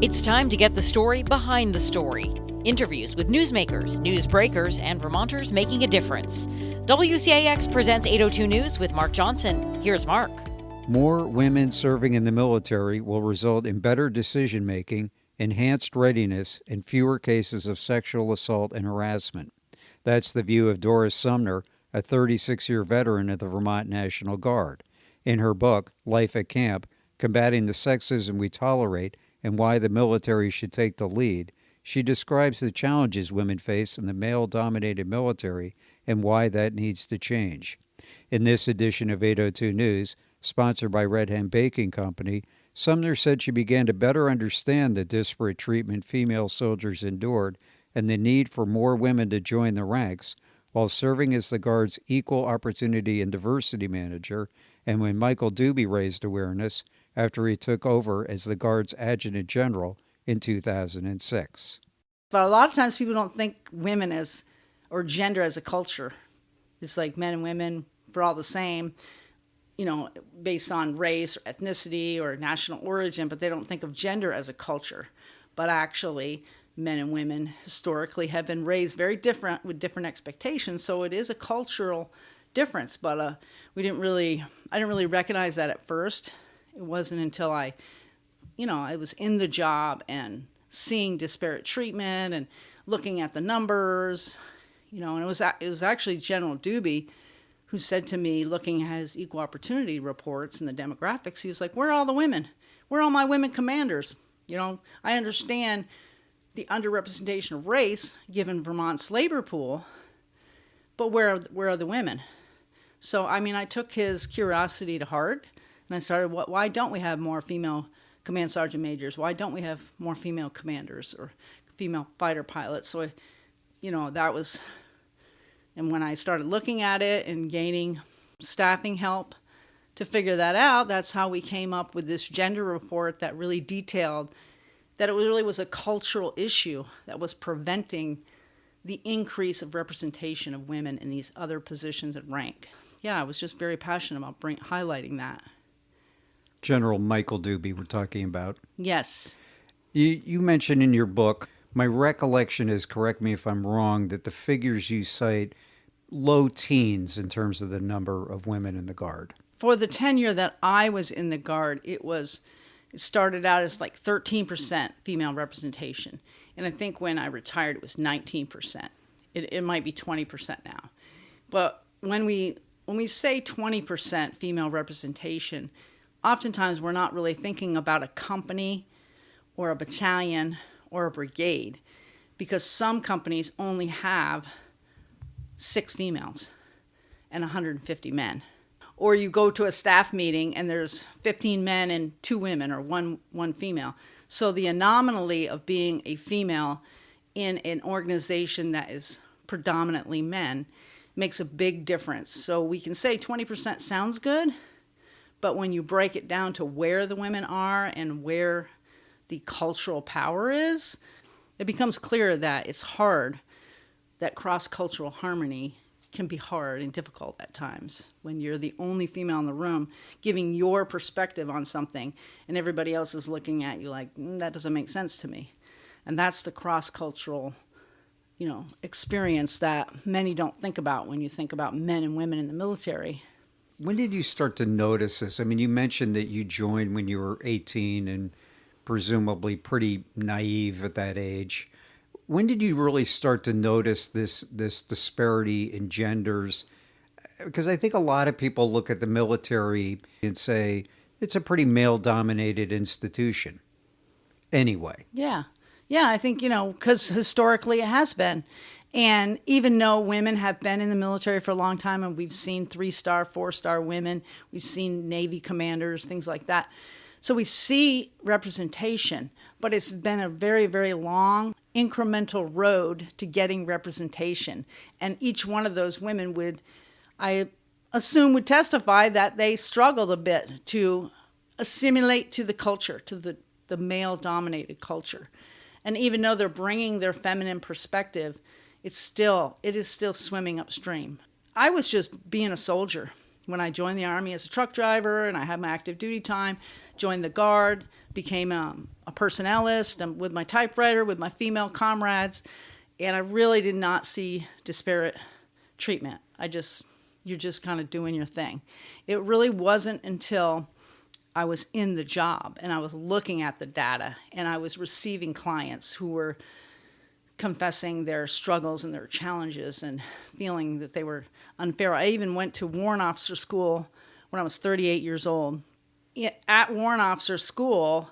It's time to get the story behind the story. Interviews with newsmakers, news breakers, and Vermonters making a difference. WCAX presents 802 News with Mark Johnson. Here's Mark. More women serving in the military will result in better decision-making, enhanced readiness, and fewer cases of sexual assault and harassment. That's the view of Doris Sumner, a 36-year veteran of the Vermont National Guard. In her book, Life at Camp, Combating the Sexism We Tolerate and Why the Military Should Take the Lead, she describes the challenges women face in the male-dominated military and why that needs to change. In this edition of 802 News, sponsored by Red Hen Baking Company, Sumner said she began to better understand the disparate treatment female soldiers endured and the need for more women to join the ranks while serving as the Guard's Equal Opportunity and Diversity Manager, and when Michael Doobie raised awareness after he took over as the Guard's Adjutant General in 2006. But a lot of times people don't think women as, or gender as a culture. It's like men and women, we're all the same, based on race or ethnicity or national origin, but they don't think of gender as a culture. But actually, men and women historically have been raised very different with different expectations, so it is a cultural difference. But I didn't really recognize that at first. It wasn't until I was in the job and seeing disparate treatment and looking at the numbers, and it was actually General Doobie who said to me, looking at his equal opportunity reports and the demographics, he was like, "Where are all the women? Where are all my women commanders? I understand the underrepresentation of race given Vermont's labor pool, but where are the women?" So, I took his curiosity to heart, and I started, why don't we have more female command sergeant majors? Why don't we have more female commanders or female fighter pilots? So, that was, and when I started looking at it and gaining staffing help to figure that out, that's how we came up with this gender report that really detailed that it really was a cultural issue that was preventing the increase of representation of women in these other positions and rank. Yeah, I was just very passionate about highlighting that. General Michael Doobie we're talking about. Yes. You mentioned in your book, my recollection is, correct me if I'm wrong, that the figures you cite, low teens in terms of the number of women in the Guard. For the tenure that I was in the Guard, it started out as like 13% female representation. And I think when I retired, it was 19%. It might be 20% now. But when we say 20% female representation, oftentimes we're not really thinking about a company or a battalion or a brigade, because some companies only have 6 females and 150 men. Or you go to a staff meeting and there's 15 men and 2 women or one female. So the anomaly of being a female in an organization that is predominantly men makes a big difference. So we can say 20% sounds good, but when you break it down to where the women are and where the cultural power is, it becomes clear that it's hard, that cross-cultural harmony can be hard and difficult at times when you're the only female in the room giving your perspective on something and everybody else is looking at you like, that doesn't make sense to me. And that's the cross-cultural experience that many don't think about when you think about men and women in the military. When did you start to notice this? You mentioned that you joined when you were 18 and presumably pretty naive at that age. When did you really start to notice this disparity in genders? Because I think a lot of people look at the military and say it's a pretty male-dominated institution. Anyway. Yeah, I think, because historically it has been. And even though women have been in the military for a long time, and we've seen 3-star, 4-star women, we've seen Navy commanders, things like that. So we see representation, but it's been a very, very long, incremental road to getting representation. And each one of those women would testify that they struggled a bit to assimilate to the culture, to the male-dominated culture. And even though they're bringing their feminine perspective, it is still swimming upstream. I was just being a soldier. when I joined the Army as a truck driver and I had my active duty time, joined the Guard, became a personnelist with my typewriter, with my female comrades, and I really did not see disparate treatment. You're just kind of doing your thing. It really wasn't until I was in the job and I was looking at the data and I was receiving clients who were confessing their struggles and their challenges and feeling that they were unfair. I even went to warrant officer school when I was 38 years old. At warrant officer school,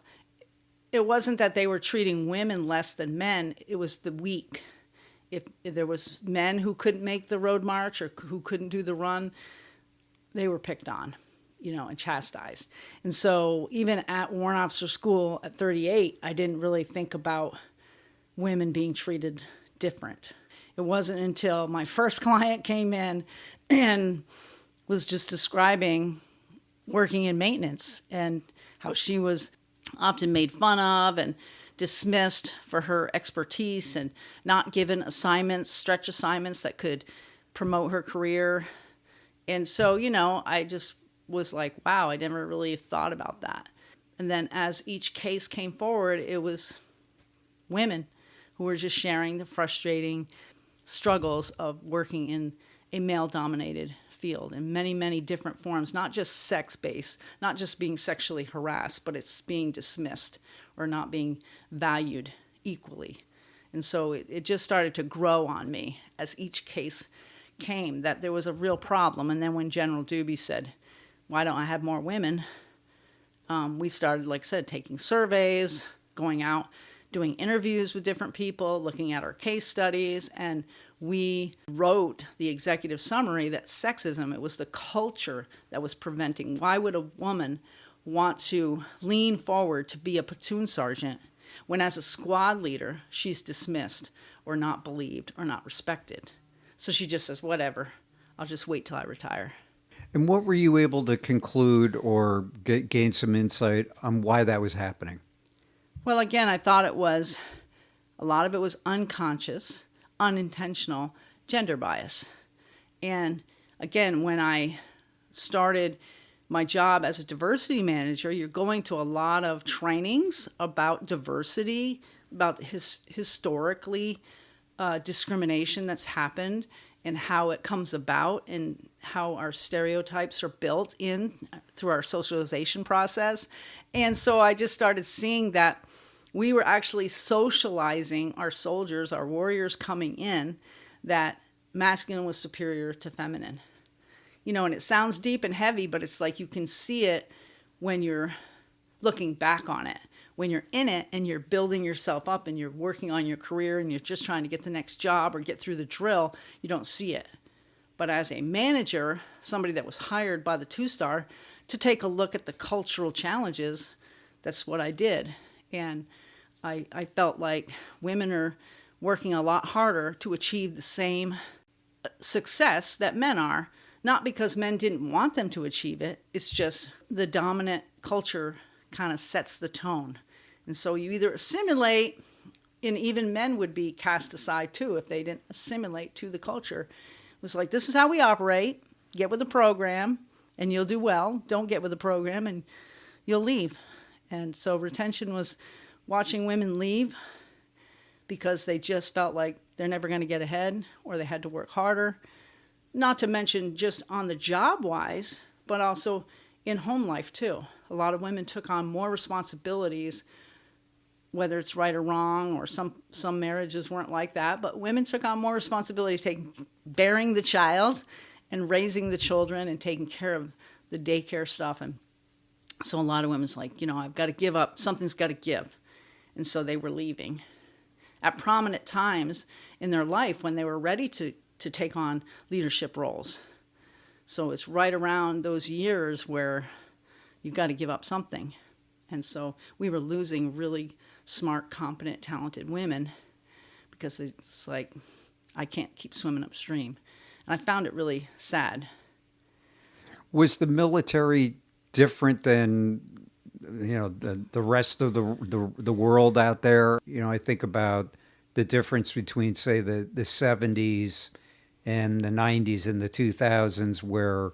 it wasn't that they were treating women less than men, it was the weak. If there was men who couldn't make the road march or who couldn't do the run, they were picked on, and chastised. And so even at warrant officer school at 38, I didn't really think about women being treated different. It wasn't until my first client came in and was just describing working in maintenance and how she was often made fun of and dismissed for her expertise and not given stretch assignments that could promote her career. And so, I just was like, wow, I never really thought about that. And then as each case came forward, it was women who were just sharing the frustrating struggles of working in a male-dominated field in many, many different forms, not just sex-based, not just being sexually harassed, but it's being dismissed or not being valued equally. And so it just started to grow on me as each case came that there was a real problem. And then when General Doobie said, why don't I have more women? We started, like I said, taking surveys, going out, doing interviews with different people, looking at our case studies, and we wrote the executive summary that sexism, it was the culture that was preventing. Why would a woman want to lean forward to be a platoon sergeant when as a squad leader, she's dismissed or not believed or not respected? So she just says, whatever, I'll just wait till I retire. And what were you able to conclude or gain some insight on why that was happening? Well, again, I thought a lot of it was unconscious, unintentional gender bias. And again, when I started my job as a diversity manager, you're going to a lot of trainings about diversity, about historically discrimination that's happened and how it comes about and how our stereotypes are built in through our socialization process. And so I just started seeing that we were actually socializing our soldiers, our warriors coming in, that masculine was superior to feminine. And it sounds deep and heavy, but it's like you can see it when you're looking back on it. When you're in it and you're building yourself up and you're working on your career and you're just trying to get the next job or get through the drill, you don't see it. But as a manager, somebody that was hired by the 2-star to take a look at the cultural challenges, that's what I did. And I felt like women are working a lot harder to achieve the same success that men are, not because men didn't want them to achieve it. It's just the dominant culture kind of sets the tone. And so you either assimilate, and even men would be cast aside too if they didn't assimilate to the culture. It was like, this is how we operate. Get with the program and you'll do well. Don't get with the program and you'll leave. And so retention was watching women leave because they just felt like they're never going to get ahead or they had to work harder. Not to mention just on the job wise, but also in home life too. A lot of women took on more responsibilities, whether it's right or wrong, or some marriages weren't like that, but women took on more responsibility bearing the child and raising the children and taking care of the daycare stuff. And so a lot of women's like, I've got to give up, something's got to give. And so they were leaving at prominent times in their life when they were ready to take on leadership roles. So it's right around those years where you've got to give up something. And so we were losing really smart, competent, talented women because it's like, I can't keep swimming upstream. And I found it really sad. Was the military different than, the rest of the world out there? I think about the difference between, say, the 70s and the 90s and the 2000s, where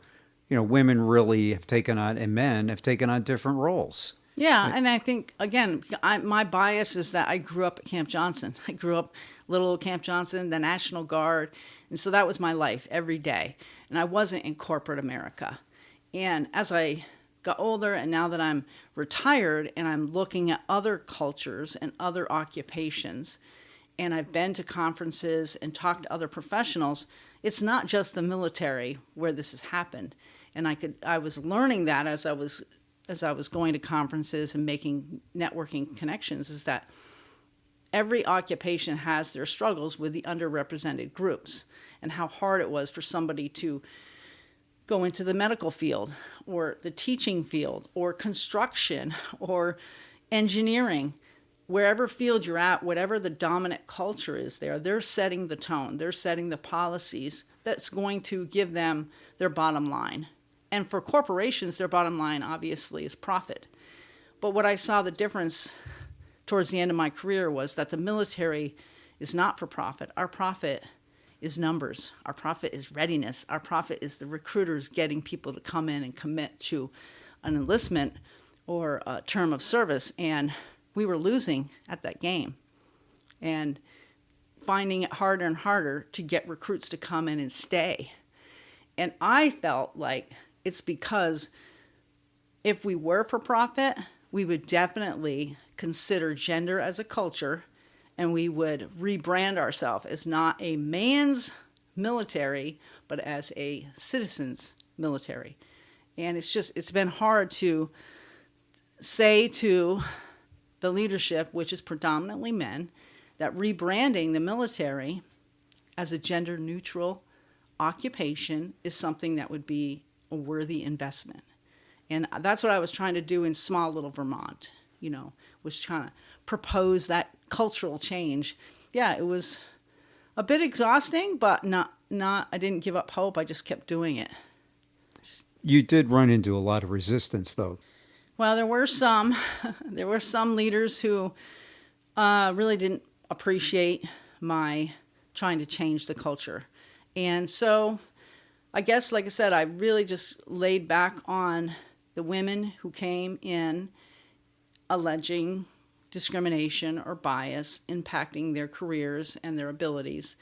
women really have taken on, and men have taken on different roles. Yeah, and I think, again, my bias is that I grew up at Camp Johnson. I grew up little old Camp Johnson, the National Guard, and so that was my life every day. And I wasn't in corporate America. And as I got older, and now that I'm retired and I'm looking at other cultures and other occupations, and I've been to conferences and talked to other professionals, it's not just the military where this has happened. And I was learning that as I was going to conferences and making networking connections, is that every occupation has their struggles with the underrepresented groups, and how hard it was for somebody to go into the medical field or the teaching field or construction or engineering. Wherever field you're at, whatever the dominant culture is there, they're setting the tone. They're setting the policies that's going to give them their bottom line. And for corporations, their bottom line obviously is profit. But what I saw the difference towards the end of my career was that the military is not for profit. Our profit is numbers. Our profit is readiness. Our profit is the recruiters getting people to come in and commit to an enlistment or a term of service. And we were losing at that game and finding it harder and harder to get recruits to come in and stay. And I felt like it's because if we were for profit, we would definitely consider gender as a culture, and we would rebrand ourselves as not a man's military, but as a citizen's military. And it's been hard to say to the leadership, which is predominantly men, that rebranding the military as a gender-neutral occupation is something that would be a worthy investment. And that's what I was trying to do in small little Vermont, was trying to propose that cultural change. Yeah, it was a bit exhausting, but not. I didn't give up hope. I just kept doing it. You did run into a lot of resistance, though. Well, there were some leaders who really didn't appreciate my trying to change the culture. And so I guess, like I said, I really just laid back on the women who came in alleging discrimination or bias impacting their careers and their abilities.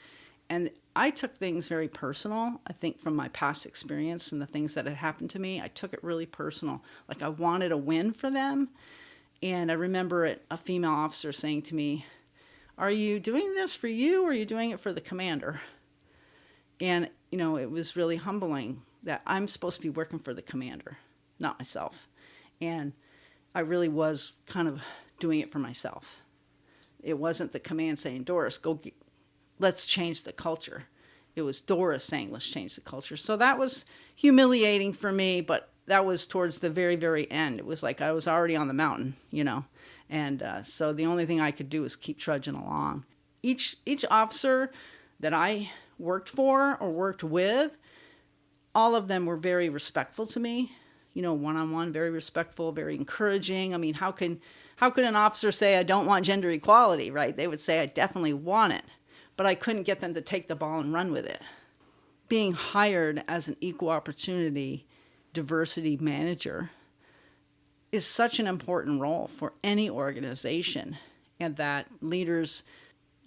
And I took things very personal. I think from my past experience and the things that had happened to me, I took it really personal. Like I wanted a win for them. And I remember a female officer saying to me, "Are you doing this for you, or are you doing it for the commander?" And, it was really humbling that I'm supposed to be working for the commander, not myself. And I really was kind of doing it for myself. It wasn't the command saying, "Doris, let's change the culture." It was Doris saying, "Let's change the culture." So that was humiliating for me, but that was towards the very, very end. It was like I was already on the mountain, And so the only thing I could do was keep trudging along. Each officer that I worked for or worked with, all of them were very respectful to me, one-on-one, very respectful, very encouraging. I mean, how could an officer say, "I don't want gender equality," right? They would say, "I definitely want it," but I couldn't get them to take the ball and run with it. Being hired as an equal opportunity diversity manager is such an important role for any organization, and that leaders,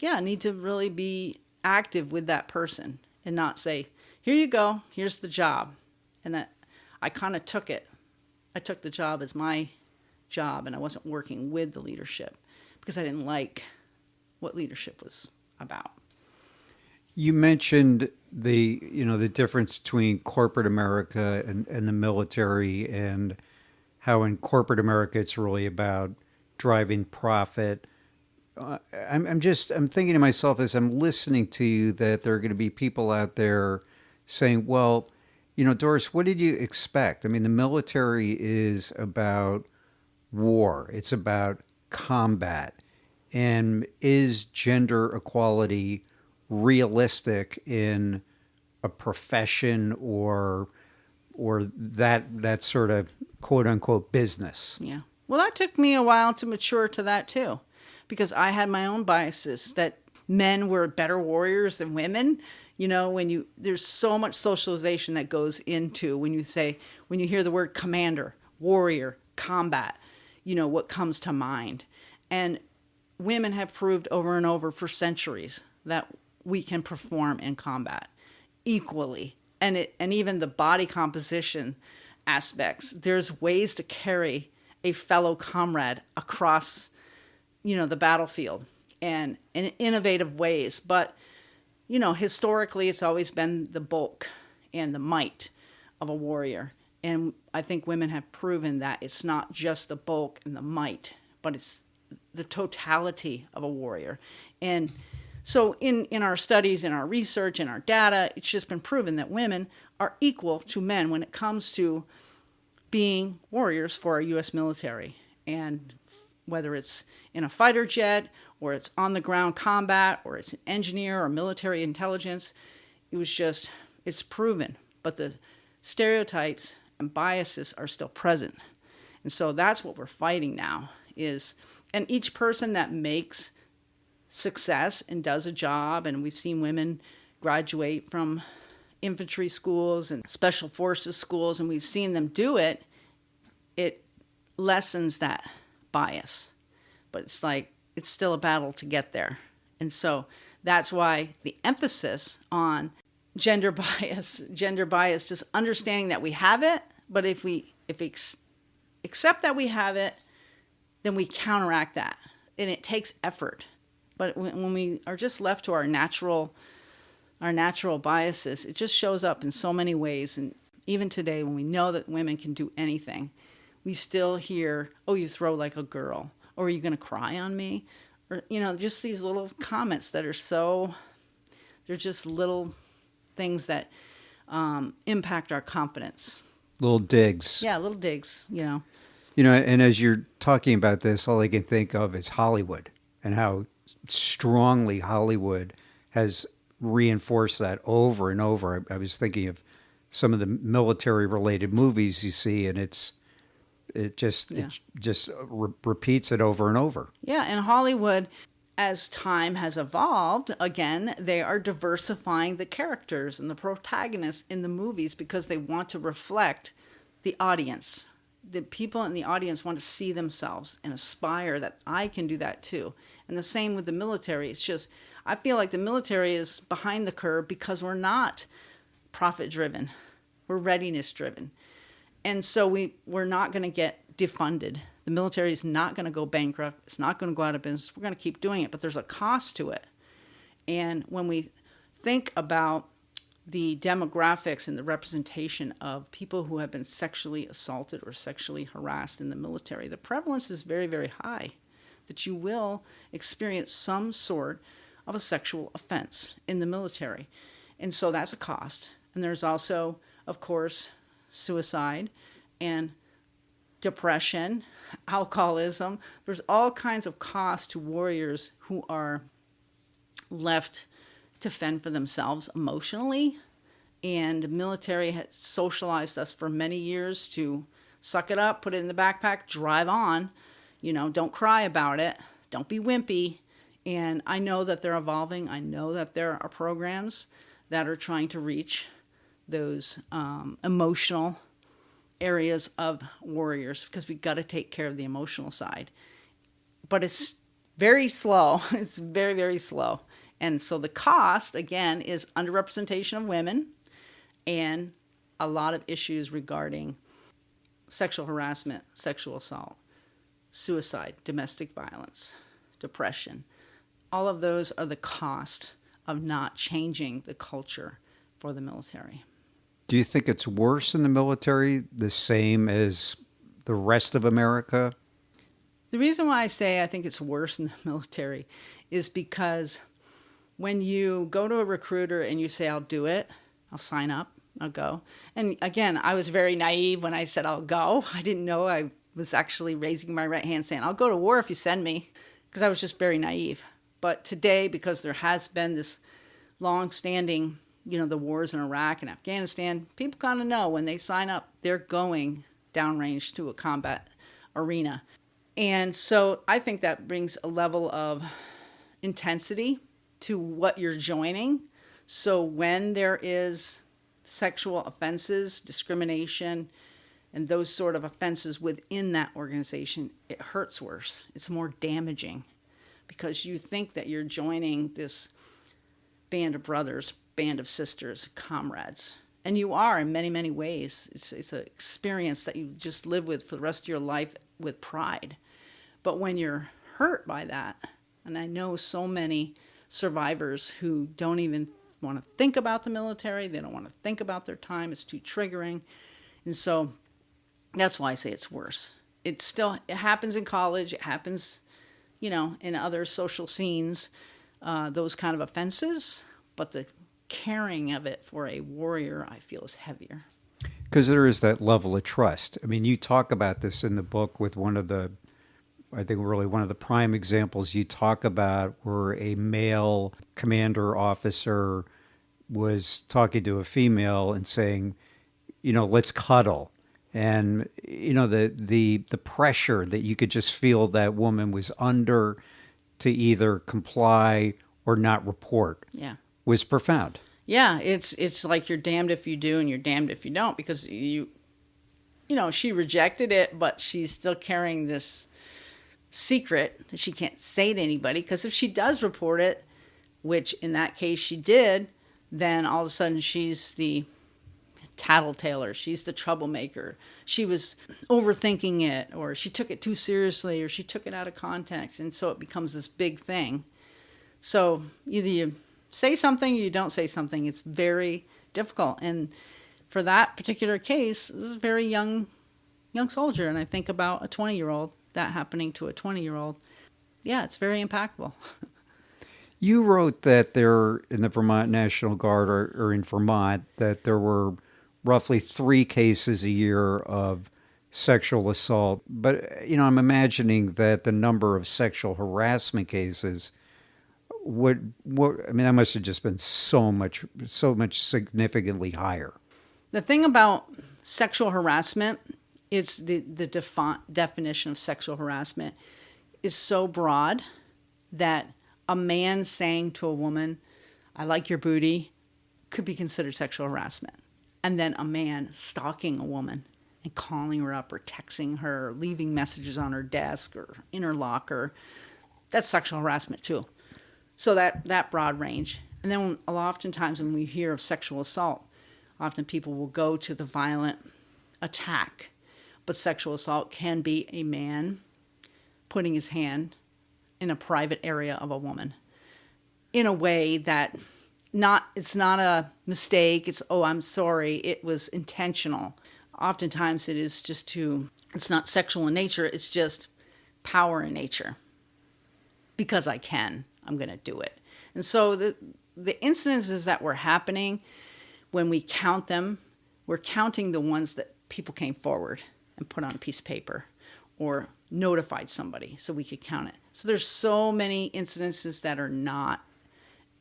need to really be active with that person and not say, "Here you go, here's the job." And I kind of took it. I took the job as my job, and I wasn't working with the leadership because I didn't like what leadership was about. You mentioned the difference between corporate America and the military, and how in corporate America it's really about driving profit. I'm thinking to myself as I'm listening to you that there are going to be people out there saying, "Well, Doris, what did you expect? I mean, the military is about war. It's about combat. And is gender equality realistic in a profession or that sort of quote unquote business?" Yeah. Well, that took me a while to mature to that too, because I had my own biases that men were better warriors than women. There's so much socialization that goes into when you hear the word commander, warrior, combat, what comes to mind. And women have proved over and over for centuries that we can perform in combat equally. And even the body composition aspects, there's ways to carry a fellow comrade across, the battlefield and in innovative ways. But, historically, it's always been the bulk and the might of a warrior. And I think women have proven that it's not just the bulk and the might, but it's the totality of a warrior. And so in our studies, in our research, in our data, it's just been proven that women are equal to men when it comes to being warriors for our U.S. military. And whether it's in a fighter jet or it's on the ground combat or it's an engineer or military intelligence, it's proven. But the stereotypes and biases are still present. And so that's what we're fighting now and each person that makes success and does a job, and we've seen women graduate from infantry schools and special forces schools, and we've seen them do it, it lessens that bias. But it's still a battle to get there. And so that's why the emphasis on gender bias, just understanding that we have it, but if we accept that we have it, then we counteract that. And it takes effort. But when we are just left to our natural biases, it just shows up in so many ways. And even today, when we know that women can do anything, we still hear, "Oh, you throw like a girl," or "Are you going to cry on me?" Or, just these little comments that are they're just little things that impact our confidence. Little digs. Yeah, little digs, And as you're talking about this, all I can think of is Hollywood and how strongly Hollywood has reinforced that over and over. I was thinking of some of the military-related movies you see, and it just repeats it over and over. Yeah, and Hollywood, as time has evolved, again, they are diversifying the characters and the protagonists in the movies because they want to reflect the audience. The people in the audience want to see themselves and aspire that I can do that too. And the same with the military. It's just, I feel like the military is behind the curve because we're not profit-driven. We're readiness-driven. And so we're not going to get defunded. The military is not going to go bankrupt. It's not going to go out of business. We're going to keep doing it, but there's a cost to it. And when we think about the demographics and the representation of people who have been sexually assaulted or sexually harassed in the military, the prevalence is very, very high, that you will experience some sort of a sexual offense in the military. And so that's a cost. And there's also, of course, suicide and depression, alcoholism. There's all kinds of costs to warriors who are left to fend for themselves emotionally. And the military has socialized us for many years to suck it up, put it in the backpack, drive on, don't cry about it, don't be wimpy. And I know that they're evolving. I know that there are programs that are trying to reach those emotional areas of warriors, because we got to take care of the emotional side. But it's very slow. It's very, very slow. And so the cost, again, is underrepresentation of women and a lot of issues regarding sexual harassment, sexual assault, suicide, domestic violence, depression. All of those are the cost of not changing the culture for the military. Do you think it's worse in the military, the same as the rest of America? The reason why I say I think it's worse in the military is because when you go to a recruiter and you say, "I'll do it, I'll sign up, I'll go." And again, I was very naive when I said I'll go. I didn't know I was actually raising my right hand saying, "I'll go to war if you send me," because I was just very naive. But today, because there has been this long-standing, the wars in Iraq and Afghanistan, people kind of know when they sign up, they're going downrange to a combat arena. And so I think that brings a level of intensity to what you're joining. So when there is sexual offenses, discrimination, and those sort of offenses within that organization, it hurts worse. It's more damaging because you think that you're joining this band of brothers, band of sisters, comrades. And you are in many, many ways. It's an experience that you just live with for the rest of your life with pride. But when you're hurt by that, and I know so many survivors who don't even want to think about the military, they don't want to think about their time, it's too triggering. And so that's why I say it's worse. It happens in college, it happens, in other social scenes, those kind of offenses, but the carrying of it for a warrior, I feel, is heavier. Because there is that level of trust. I mean, you talk about this in the book with one of the prime examples you talk about where a male commander officer was talking to a female and saying, let's cuddle. And, the pressure that you could just feel that woman was under to either comply or not report was profound. Yeah, it's like you're damned if you do and you're damned if you don't, because she rejected it, but she's still carrying this secret that she can't say to anybody, because if she does report it, which in that case she did, then all of a sudden she's the tattletaler, she's the troublemaker, she was overthinking it, or she took it too seriously, or she took it out of context, and so it becomes this big thing. So either you say something or you don't say something. It's very difficult. And for that particular case, this is a very young soldier, and I think about a 20-year-old, that happening to a 20-year-old. Yeah, it's very impactful. You wrote that there in the Vermont National Guard, or in Vermont, that there were roughly 3 cases a year of sexual assault. But, I'm imagining that the number of sexual harassment cases that must have just been so much significantly higher. The thing about sexual harassment, it's the definition of sexual harassment is so broad that a man saying to a woman, "I like your booty," could be considered sexual harassment. And then a man stalking a woman and calling her up or texting her, or leaving messages on her desk or in her locker, that's sexual harassment too. So that broad range. And then oftentimes when we hear of sexual assault, often people will go to the violent attack. But sexual assault can be a man putting his hand in a private area of a woman in a way that it's not a mistake. It's, "Oh, I'm sorry, it was intentional." Oftentimes it is it's not sexual in nature, it's just power in nature. Because I'm going to do it. And so the incidences that were happening, when we count them, we're counting the ones that people came forward and put on a piece of paper or notified somebody so we could count it. So there's so many incidences that are not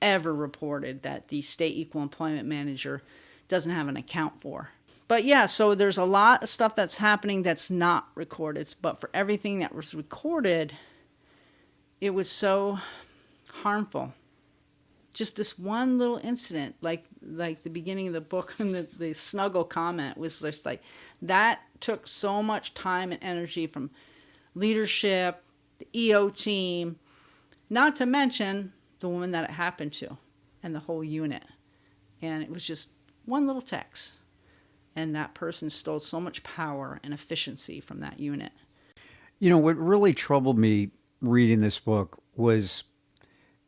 ever reported that the state equal employment manager doesn't have an account for. But yeah, so there's a lot of stuff that's happening that's not recorded. But for everything that was recorded, it was so harmful. Just this one little incident, like the beginning of the book, and the snuggle comment was just like, that took so much time and energy from leadership, the EO team, not to mention the woman that it happened to and the whole unit. And it was just one little text. And that person stole so much power and efficiency from that unit. What really troubled me reading this book was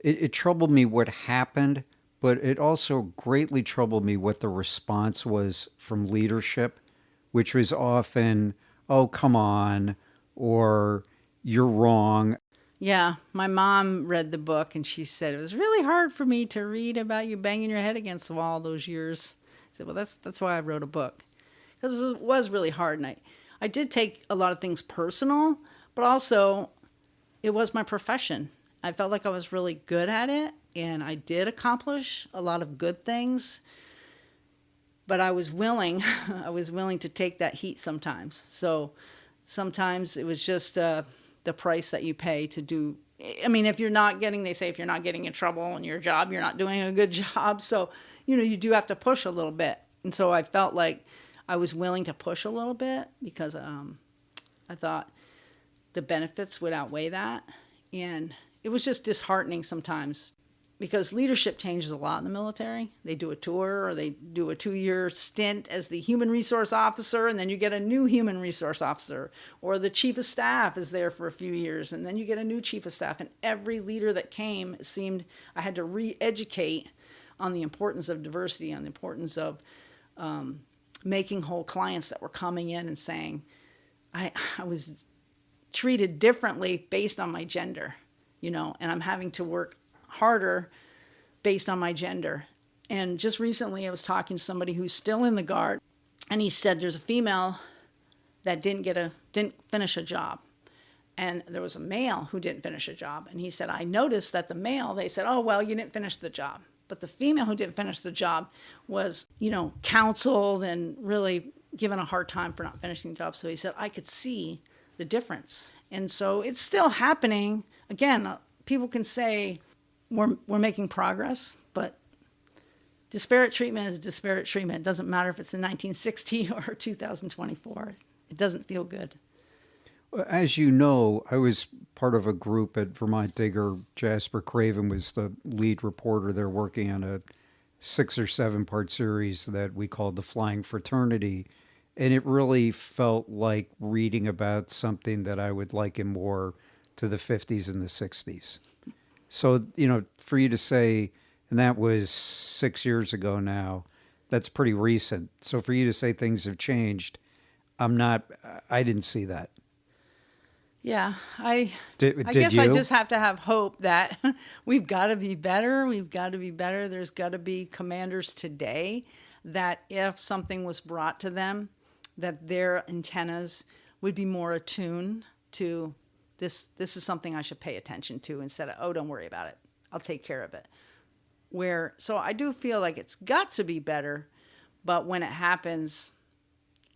it troubled me what happened, but it also greatly troubled me what the response was from leadership, which was often, "Oh, come on," or "You're wrong." Yeah, my mom read the book and she said, "It was really hard for me to read about you banging your head against the wall those years." I said, "Well, that's why I wrote a book." Because it was really hard, and I did take a lot of things personal, but also it was my profession. I felt like I was really good at it, and I did accomplish a lot of good things, but I was willing to take that heat sometimes. So sometimes it was just the price that you pay to do I mean, if you're not getting, they say if you're not getting in trouble in your job, you're not doing a good job. So, you do have to push a little bit. And so I felt like I was willing to push a little bit because I thought the benefits would outweigh that. And it was just disheartening sometimes because leadership changes a lot in the military. They do a tour or they do a 2-year stint as the human resource officer, and then you get a new human resource officer, or the chief of staff is there for a few years, and then you get a new chief of staff. And every leader that came, it seemed I had to re-educate on the importance of diversity, on the importance of making whole clients that were coming in and saying, I was treated differently based on my gender, and I'm having to work harder based on my gender. And just recently I was talking to somebody who's still in the Guard, and he said there's a female that didn't finish a job. And there was a male who didn't finish a job. And he said, I noticed that the male, they said, oh, well, you didn't finish the job. But the female who didn't finish the job was, counseled and really given a hard time for not finishing the job. So he said, I could see the difference. And so it's still happening. Again, people can say we're making progress, but disparate treatment is disparate treatment. It doesn't matter if it's in 1960 or 2024. It doesn't feel good. As you know, I was part of a group at Vermont Digger. Jasper Craven was the lead reporter there, working on a 6 or 7 part series that we called The Flying Fraternity. And it really felt like reading about something that I would liken more to the 50s and the 60s. So, for you to say, and that was 6 years ago now, that's pretty recent. So for you to say things have changed, I didn't see that. Yeah, I guess you? I just have to have hope that we've got to be better. We've got to be better. There's got to be commanders today that if something was brought to them, that their antennas would be more attuned to this is something I should pay attention to, instead of, oh, don't worry about it, I'll take care of it. So I do feel like it's got to be better, but when it happens,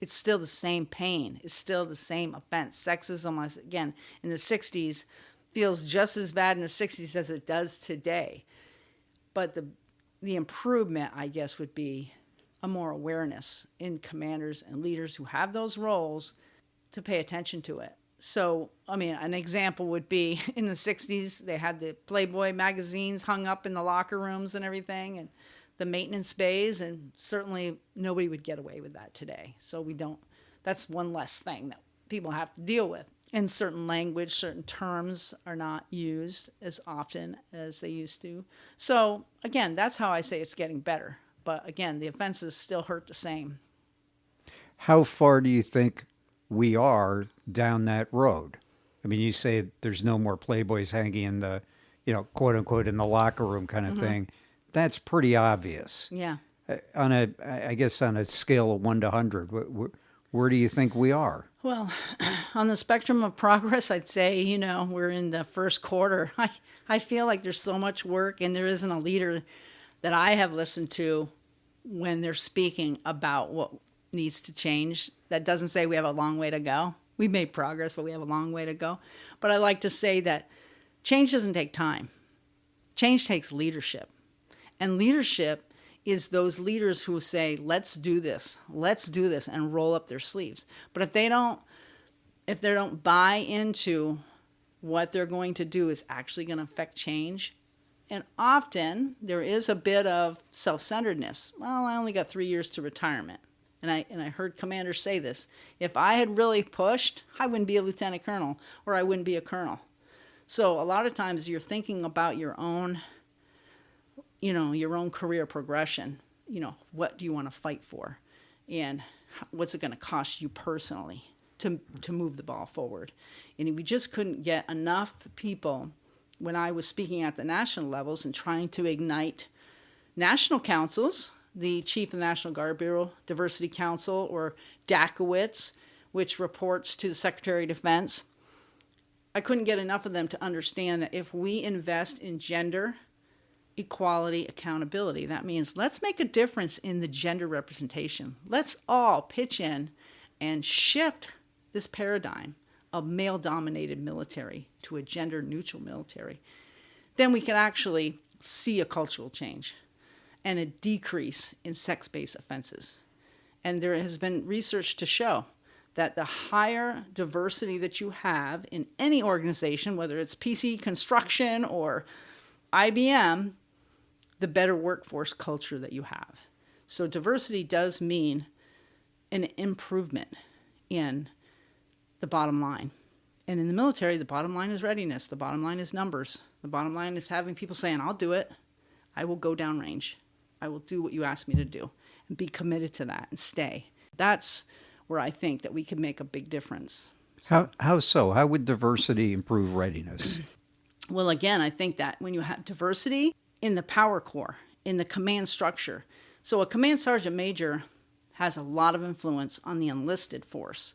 it's still the same pain. It's still the same offense. Sexism, again, in the 60s, feels just as bad in the 60s as it does today. But the improvement, I guess, would be a more awareness in commanders and leaders who have those roles to pay attention to it. So, an example would be in the 60s, they had the Playboy magazines hung up in the locker rooms and everything, and the maintenance bays, and certainly nobody would get away with that today. So that's one less thing that people have to deal with. In certain language, certain terms are not used as often as they used to. So again, that's how I say it's getting better. But again, the offenses still hurt the same. How far do you think we are down that road? You say there's no more Playboys hanging in the, quote unquote, in the locker room kind of thing. That's pretty obvious. Yeah. I guess on a scale of 1 to 100, where do you think we are? Well, on the spectrum of progress, I'd say, we're in the first quarter. I feel like there's so much work, and there isn't a leader that I have listened to when they're speaking about what needs to change that doesn't say we have a long way to go. We've made progress, but we have a long way to go. But I like to say that change doesn't take time. Change takes leadership. And leadership is those leaders who say, let's do this, and roll up their sleeves. But if they don't buy into what they're going to do is actually going to affect change, and often there is a bit of self-centeredness. Well, I only got 3 years to retirement. And I heard commanders say this. If I had really pushed, I wouldn't be a lieutenant colonel, or I wouldn't be a colonel. So a lot of times you're thinking about your own career progression. What do you want to fight for? And what's it going to cost you personally to move the ball forward? And we just couldn't get enough people, when I was speaking at the national levels and trying to ignite national councils, the Chief of the National Guard Bureau Diversity Council, or DACOWITS, which reports to the Secretary of Defense. I couldn't get enough of them to understand that if we invest in gender equality, accountability, that means let's make a difference in the gender representation. Let's all pitch in and shift this paradigm a male-dominated military to a gender-neutral military, then we can actually see a cultural change and a decrease in sex-based offenses. And there has been research to show that the higher diversity that you have in any organization, whether it's PC Construction or IBM, the better workforce culture that you have. So diversity does mean an improvement in the bottom line. And in the military, the bottom line is readiness. The bottom line is numbers. The bottom line is having people saying, I'll do it. I will go downrange. I will do what you ask me to do, and be committed to that and stay. That's where I think that we can make a big difference. How so? How would diversity improve readiness? Well, again, I think that when you have diversity in the power core, in the command structure. So a command sergeant major has a lot of influence on the enlisted force,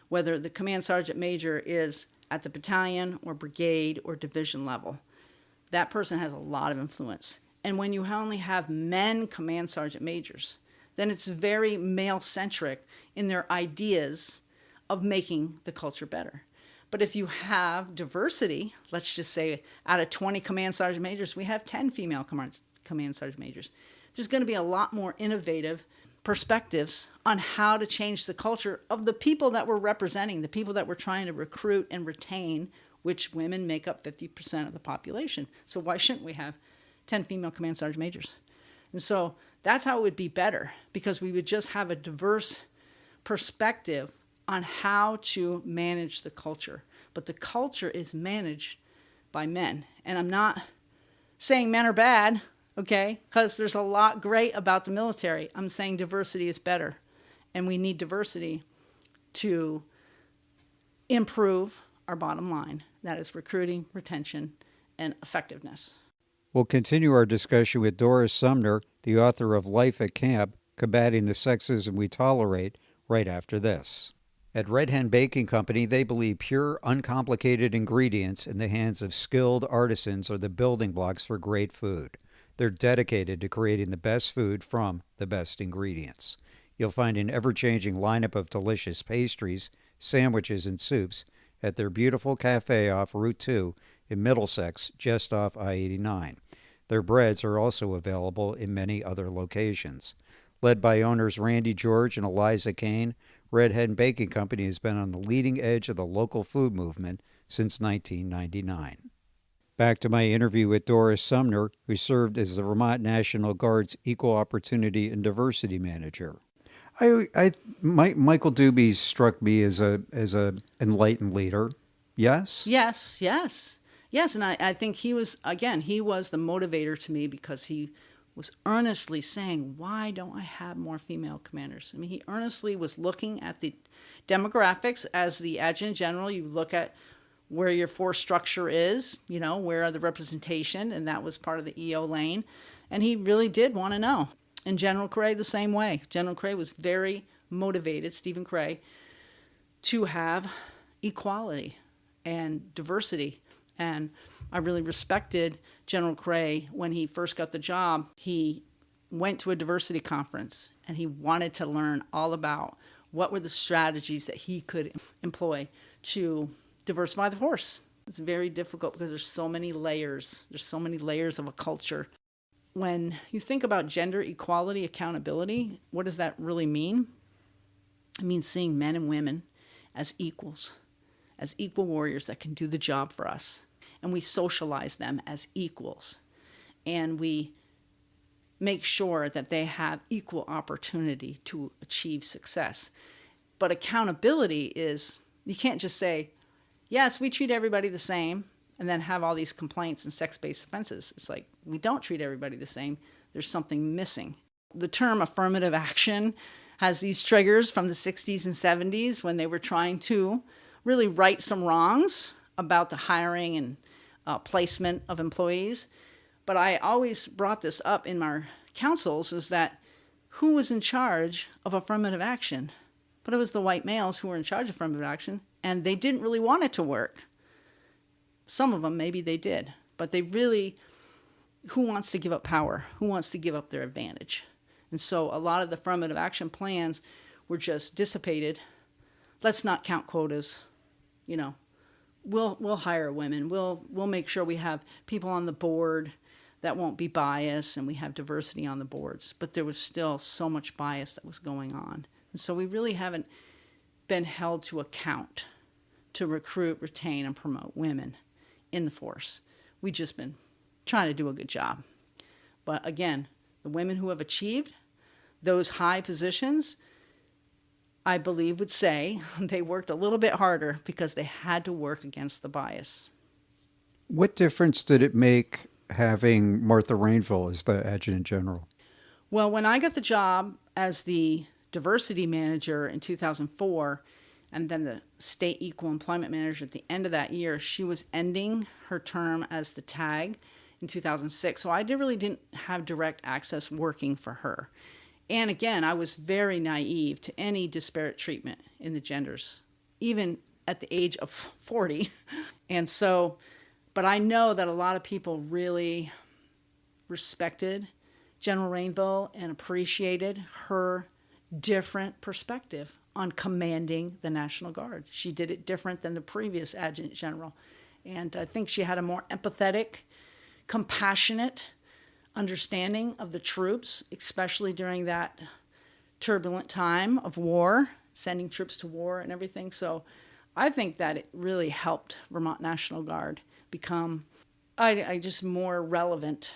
whether the command sergeant major is at the battalion or brigade or division level. That person has a lot of influence. And when you only have men command sergeant majors, then it's very male-centric in their ideas of making the culture better. But if you have diversity, let's just say out of 20 command sergeant majors, we have 10 female command sergeant majors. There's going to be a lot more innovative perspectives on how to change the culture of the people that we're representing, the people that we're trying to recruit and retain, which women make up 50% of the population. So why shouldn't we have 10 female command sergeant majors? And so that's how it would be better, because we would just have a diverse perspective on how to manage the culture. But the culture is managed by men. And I'm not saying men are bad, okay, because there's a lot great about the military. I'm saying diversity is better. And we need diversity to improve our bottom line. That is recruiting, retention, and effectiveness. We'll continue our discussion with Doris Sumner, the author of Life at Camp, Combating the Sexism We Tolerate, right after this. At Red Hen Baking Company, they believe pure, uncomplicated ingredients in the hands of skilled artisans are the building blocks for great food. They're dedicated to creating the best food from the best ingredients. You'll find an ever-changing lineup of delicious pastries, sandwiches, and soups at their beautiful cafe off Route 2 in Middlesex, just off I-89. Their breads are also available in many other locations. Led by owners Randy George and Eliza Kane, Red Hen Baking Company has been on the leading edge of the local food movement since 1999. Back to my interview with Doris Sumner, who served as the Vermont National Guard's Equal Opportunity and Diversity Manager. Michael Dubé struck me as a enlightened leader. Yes? Yes, and I think he was the motivator to me, because he was earnestly saying, why don't I have more female commanders? I mean, he earnestly was looking at the demographics. As the adjutant general, you look at where your force structure is, where are the representation, and that was part of the EO lane. And he really did want to know. And General Cray the same way. General Cray was very motivated, Stephen Cray, to have equality and diversity. And I really respected General Cray when he first got the job. He went to a diversity conference, and he wanted to learn all about what were the strategies that he could employ to diversify the force. It's very difficult because there's so many layers. There's so many layers of a culture. When you think about gender equality, accountability, what does that really mean? It means seeing men and women as equals, as equal warriors that can do the job for us. And we socialize them as equals. And we make sure that they have equal opportunity to achieve success. But accountability is, you can't just say, yes, we treat everybody the same, and then have all these complaints and sex-based offenses. It's like, we don't treat everybody the same. There's something missing. The term affirmative action has these triggers from the 60s and 70s when they were trying to really right some wrongs about the hiring and placement of employees. But I always brought this up in our councils, is that who was in charge of affirmative action? But it was the white males who were in charge of affirmative action, and they didn't really want it to work. Some of them, maybe they did, but they really, who wants to give up power? Who wants to give up their advantage? And so a lot of the affirmative action plans were just dissipated. Let's not count quotas. you know, we'll hire women. We'll make sure we have people on the board that won't be biased, and we have diversity on the boards. But there was still so much bias that was going on. And so we really haven't been held to account to recruit, retain, and promote women in the force. We've just been trying to do a good job. But again, the women who have achieved those high positions, I believe, would say they worked a little bit harder because they had to work against the bias. What difference did it make having Martha Rainville as the adjutant general? Well, when I got the job as the diversity manager in 2004, and then the state equal employment manager at the end of that year, she was ending her term as the TAG in 2006. So I really didn't have direct access working for her. And again, I was very naive to any disparate treatment in the genders, even at the age of 40. And so, but I know that a lot of people really respected General Rainville and appreciated her different perspective on commanding the National Guard. She did it different than the previous adjutant general. And I think she had a more empathetic, compassionate understanding of the troops, especially during that turbulent time of war, sending troops to war and everything. So I think that it really helped Vermont National Guard become just more relevant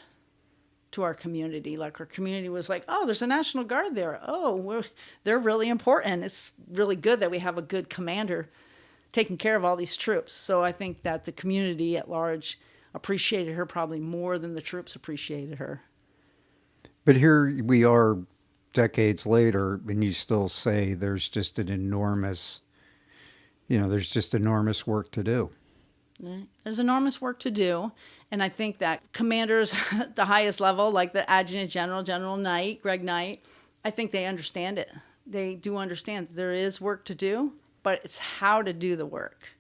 to our community. Like, our community was like, oh, there's a National Guard there. Oh, they're really important. It's really good that we have a good commander taking care of all these troops. So I think that the community at large appreciated her probably more than the troops appreciated her. But here we are decades later, and you still say there's just enormous work to do. There's enormous work to do. And I think that commanders at the highest level, like the Adjutant General, General Knight, Greg Knight, I think they understand it. They do understand that there is work to do, but it's how to do the work.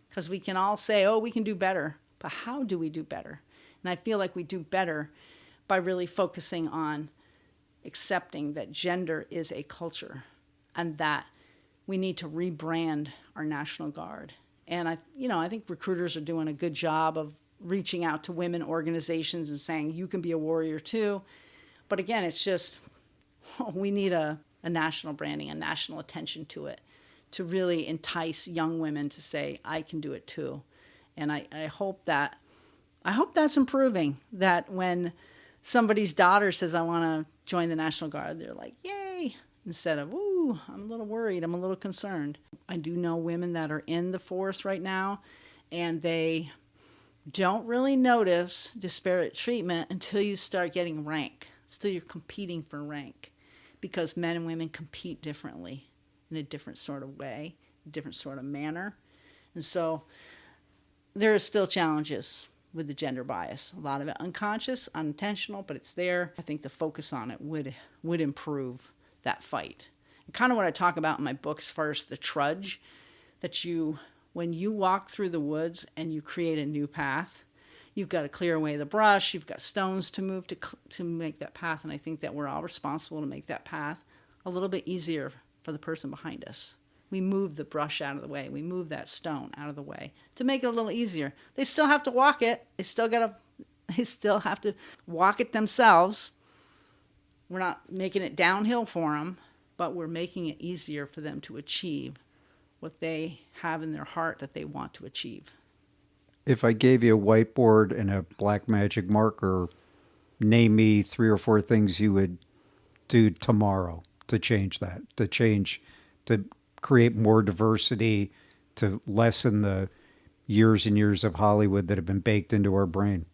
Because we can all say, oh, we can do better. But how do we do better? And I feel like we do better by really focusing on accepting that gender is a culture and that we need to rebrand our National Guard. And I think recruiters are doing a good job of reaching out to women organizations and saying, you can be a warrior too. But again, it's just, we need a national branding, a national attention to it, to really entice young women to say, I can do it too. And I hope that's improving, that when somebody's daughter says, I want to join the National Guard, they're like, yay, instead of, ooh, I'm a little worried, I'm a little concerned. I do know women that are in the force right now, and they don't really notice disparate treatment until you start getting rank. Still, you're competing for rank, because men and women compete differently in a different sort of way, a different sort of manner. And so there are still challenges with the gender bias. A lot of it unconscious, unintentional, but it's there. I think the focus on it would improve that fight. And kind of what I talk about in my books, first, the trudge, that when you walk through the woods and you create a new path, you've got to clear away the brush, you've got stones to move to make that path, and I think that we're all responsible to make that path a little bit easier for the person behind us. We move the brush out of the way. We move that stone out of the way to make it a little easier. They still have to walk it. They still have to walk it themselves. We're not making it downhill for them, but we're making it easier for them to achieve what they have in their heart that they want to achieve. If I gave you a whiteboard and a black magic marker, name me 3 or 4 things you would do tomorrow to change that, to create more diversity, to lessen the years and years of Hollywood that have been baked into our brain.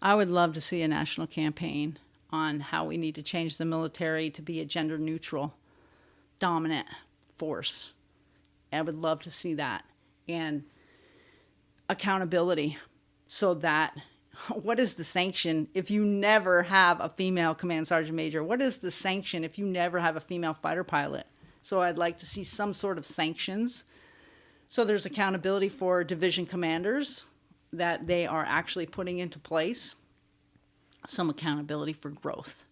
I would love to see a national campaign on how we need to change the military to be a gender-neutral, dominant force. I would love to see that. And accountability, so that what is the sanction if you never have a female command sergeant major? What is the sanction if you never have a female fighter pilot? So I'd like to see some sort of sanctions. So there's accountability for division commanders, that they are actually putting into place some accountability for growth.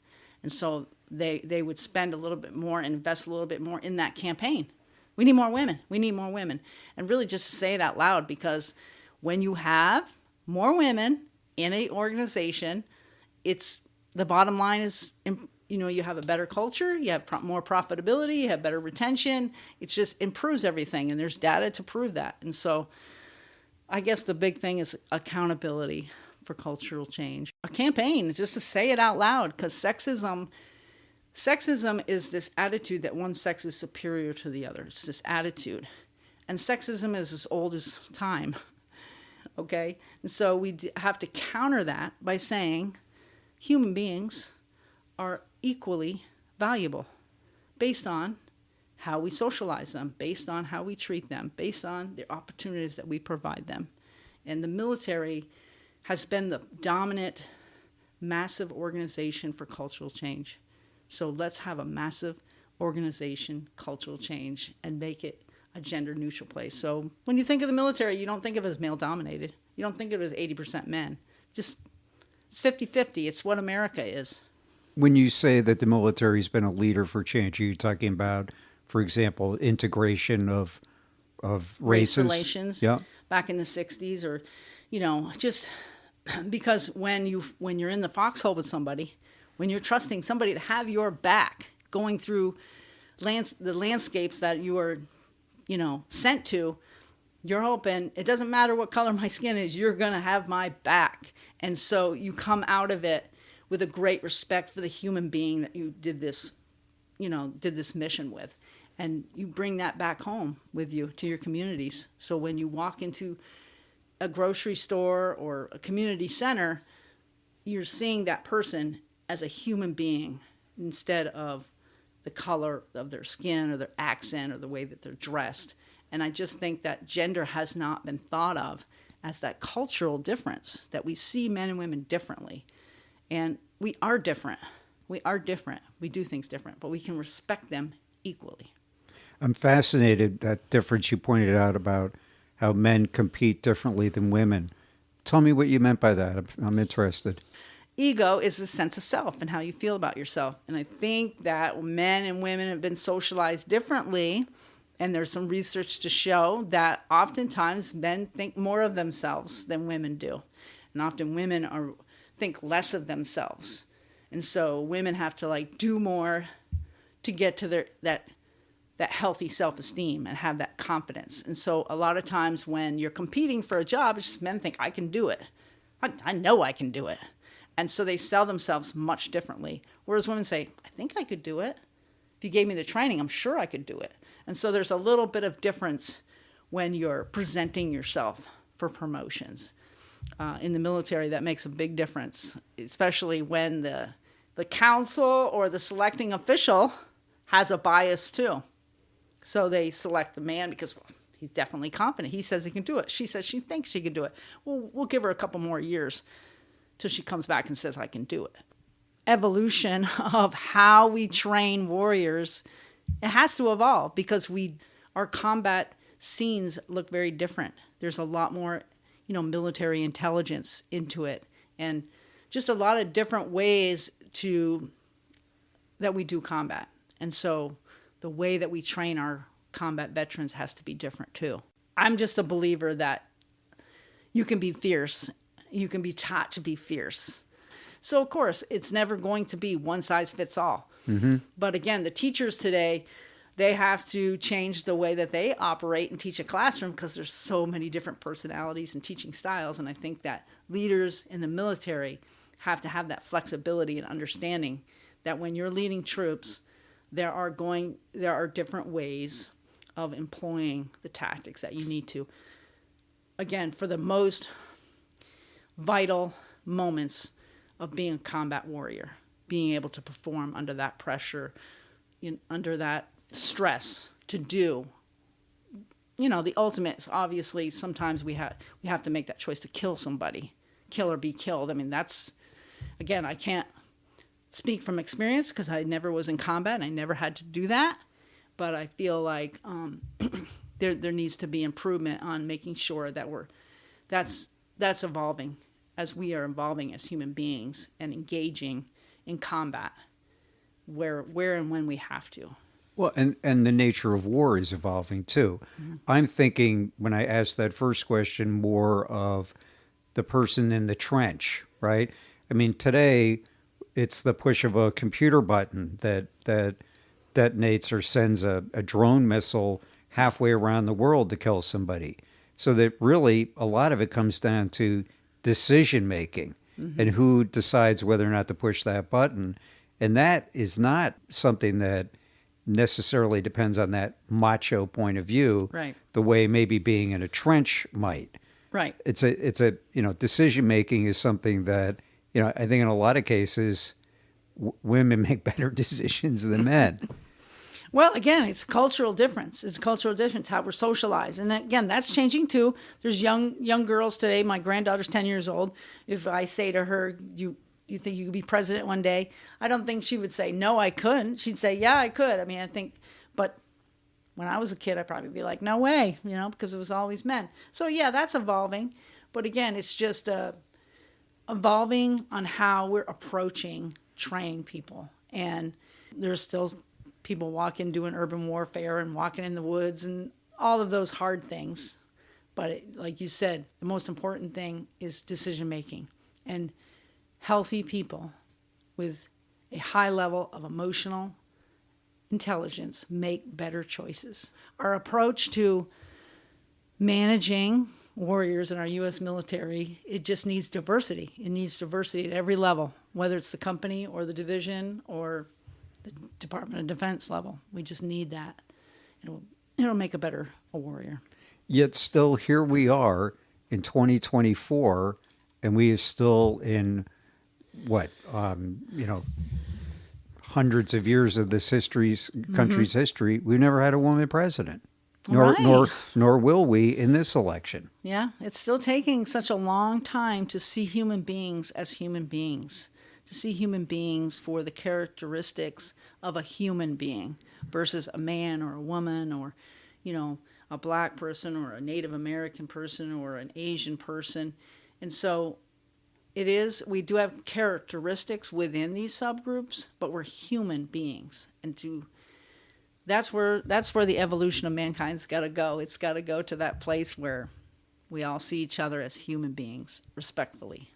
And so they would spend a little bit more and invest a little bit more in that campaign, We need more women. We need more women. And really just to say it out loud, because when you have more women in an organization, it's the bottom line is, you have a better culture, you have more profitability, you have better retention. It just improves everything, and there's data to prove that. And so I guess the big thing is accountability for cultural change. A campaign, just to say it out loud, because sexism is this attitude that one sex is superior to the other. It's this attitude. And sexism is as old as time. Okay? And so we have to counter that by saying human beings are equally valuable based on how we socialize them, based on how we treat them, based on the opportunities that we provide them. And the military has been the dominant, massive organization for cultural change. So let's have a massive organization, cultural change, and make it a gender-neutral place. So when you think of the military, you don't think of it as male-dominated. You don't think of it as 80% men. Just, it's 50-50. It's what America is. When you say that the military's been a leader for change, are you talking about, for example, integration of races? Race relations, yeah, back in the 60s, or, just because when you're in the foxhole with somebody, when you're trusting somebody to have your back going through the landscapes that you are, sent to, you're hoping, it doesn't matter what color my skin is, you're going to have my back. And so you come out of it with a great respect for the human being that you did this mission with. And you bring that back home with you to your communities. So when you walk into a grocery store or a community center, you're seeing that person as a human being instead of the color of their skin or their accent or the way that they're dressed. And I just think that gender has not been thought of as that cultural difference, that we see men and women differently. And we are different. We are different. We do things different, but we can respect them equally. I'm fascinated that difference you pointed out about how men compete differently than women. Tell me what you meant by that. I'm interested. Ego is the sense of self and how you feel about yourself. And I think that men and women have been socialized differently. And there's some research to show that oftentimes men think more of themselves than women do. And often women think less of themselves. And so women have to do more to get to that healthy self-esteem and have that confidence. And so a lot of times when you're competing for a job, it's just men think, I can do it. I know I can do it. And so they sell themselves much differently. Whereas women say, I think I could do it. If you gave me the training, I'm sure I could do it. And so there's a little bit of difference when you're presenting yourself for promotions. In the military, that makes a big difference, especially when the council or the selecting official has a bias too. So they select the man because he's definitely confident. He says he can do it. She says she thinks she can do it. Well, we'll give her a couple more years till she comes back and says, I can do it. Evolution of how we train warriors, it has to evolve because our combat scenes look very different. There's a lot more, military intelligence into it, and just a lot of different ways that we do combat. And so the way that we train our combat veterans has to be different too. I'm just a believer that you can be fierce. You can be taught to be fierce. So, of course, it's never going to be one size fits all. Mm-hmm. But again, the teachers today, they have to change the way that they operate and teach a classroom because there's so many different personalities and teaching styles. And I think that leaders in the military have to have that flexibility and understanding that when you're leading troops, there are different ways of employing the tactics that you need to. Again, for the most vital moments of being a combat warrior, being able to perform under that pressure, under that stress to do. The ultimate is obviously sometimes we have to make that choice to kill somebody, kill or be killed. I mean, that's, again, I can't speak from experience because I never was in combat and I never had to do that. But I feel like there needs to be improvement on making sure that that's evolving as we are evolving as human beings and engaging in combat where and when we have to. Well, and the nature of war is evolving too. I'm thinking when I asked that first question more of the person in the trench, right? I mean, today it's the push of a computer button that detonates or sends a drone missile halfway around the world to kill somebody. So that really a lot of it comes down to decision making and who decides whether or not to push that button. And that is not something that necessarily depends on that macho point of view, Right. the way maybe being in a trench might. Right. It's a decision making is something that I think in a lot of cases women make better decisions than men. Well, again, it's a cultural difference. It's a cultural difference how we're socialized, and again, that's changing too. There's young girls today. My granddaughter's 10 years old. If I say to her, "You think you could be president one day?" I don't think she would say, "No, I couldn't." She'd say, "Yeah, I could." I mean, I think, but when I was a kid, I'd probably be like, "No way," because it was always men. So yeah, that's evolving. But again, it's just evolving on how we're approaching training people. And there's still people walking, doing urban warfare and walking in the woods and all of those hard things. But like you said, the most important thing is decision making. And healthy people with a high level of emotional intelligence make better choices. Our approach to managing warriors in our U.S. military, it just needs diversity. It needs diversity at every level, whether it's the company or the division or the Department of Defense level. We just need that. It'll make a warrior. Yet still here we are in 2024, and we are still in hundreds of years of this country's history. We've never had a woman president. Nor will we in this election. Yeah, it's still taking such a long time to see human beings as human beings, to see human beings for the characteristics of a human being versus a man or a woman or, a black person or a Native American person or an Asian person. And so we do have characteristics within these subgroups, but we're human beings. And that's where the evolution of mankind's got to go. It's got to go to that place where we all see each other as human beings, respectfully.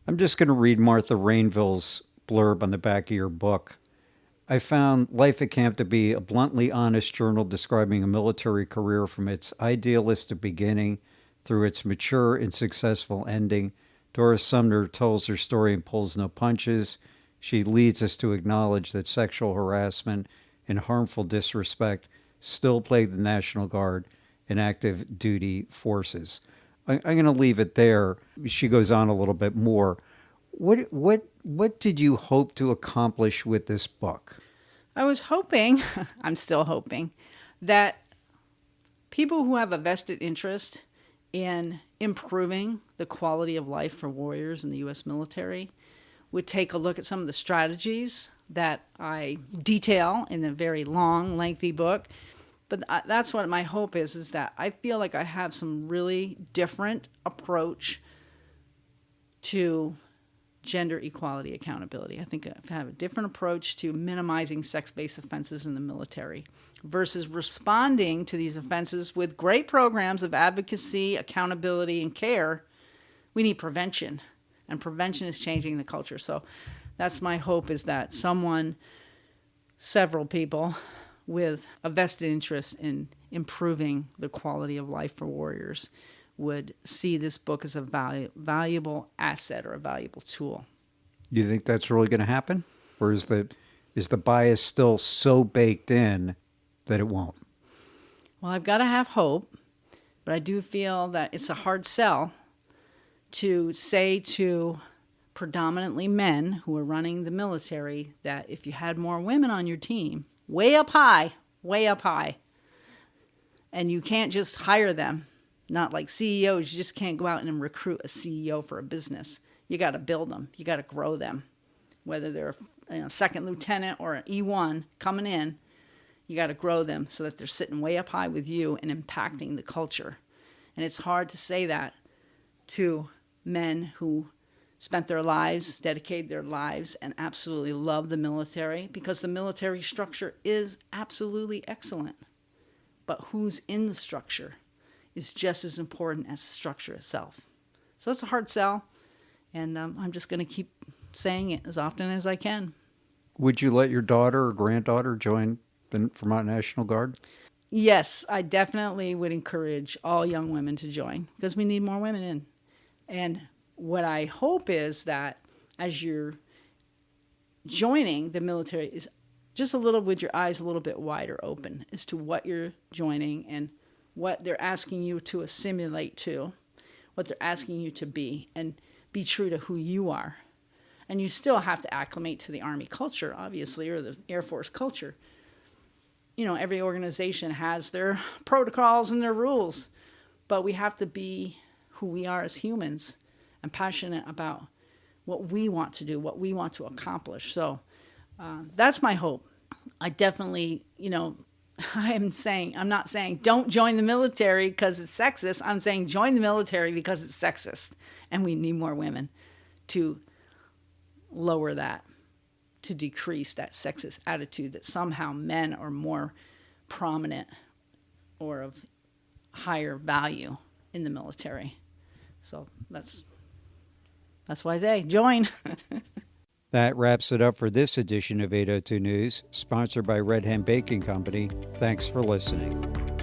I'm just going to read Martha Rainville's blurb on the back of your book. I found Life at Camp to be a bluntly honest journal describing a military career from its idealistic beginning through its mature and successful ending. Doris Sumner tells her story and pulls no punches. She leads us to acknowledge that sexual harassment and harmful disrespect still plague the National Guard and active duty forces. I'm going to leave it there. She goes on a little bit more. What did you hope to accomplish with this book? I was hoping, I'm still hoping, that people who have a vested interest in improving the quality of life for warriors in the U.S. military would take a look at some of the strategies that I detail in a very long, lengthy book. But that's what my hope is that I feel like I have some really different approach to gender equality accountability. I think I have a different approach to minimizing sex-based offenses in the military versus responding to these offenses with great programs of advocacy, accountability, and care. We need prevention, and prevention is changing the culture. So that's my hope, is that several people with a vested interest in improving the quality of life for warriors would see this book as a valuable asset or a valuable tool. Do you think that's really going to happen? Or is the bias still so baked in that it won't? Well, I've got to have hope, but I do feel that it's a hard sell to say to predominantly men who are running the military that if you had more women on your team, way up high, and you can't just hire them, not like CEOs, you just can't go out and recruit a CEO for a business. You got to build them. You got to grow them. Whether they're a second lieutenant or an E1 coming in, you got to grow them so that they're sitting way up high with you and impacting the culture. And it's hard to say that to men who spent their lives, dedicated their lives, and absolutely love the military, because the military structure is absolutely excellent. But who's in the structure is just as important as the structure itself. So it's a hard sell, and I'm just going to keep saying it as often as I can. Would you let your daughter or granddaughter join the Vermont National Guard? Yes, I definitely would encourage all young women to join, because we need more women in. And what I hope is that as you're joining the military, is just a little with your eyes a little bit wider open as to what you're joining and what they're asking you to assimilate to, what they're asking you to be, and be true to who you are. And you still have to acclimate to the Army culture, obviously, or the Air Force culture. You know, every organization has their protocols and their rules, but we have to be who we are as humans and passionate about what we want to do, what we want to accomplish. So that's my hope. I definitely, I'm not saying don't join the military because it's sexist. I'm saying join the military because it's sexist, and we need more women to lower that, to decrease that sexist attitude that somehow men are more prominent or of higher value in the military. So that's why I say join. That wraps it up for this edition of 802 News, sponsored by Red Hen Baking Company. Thanks for listening.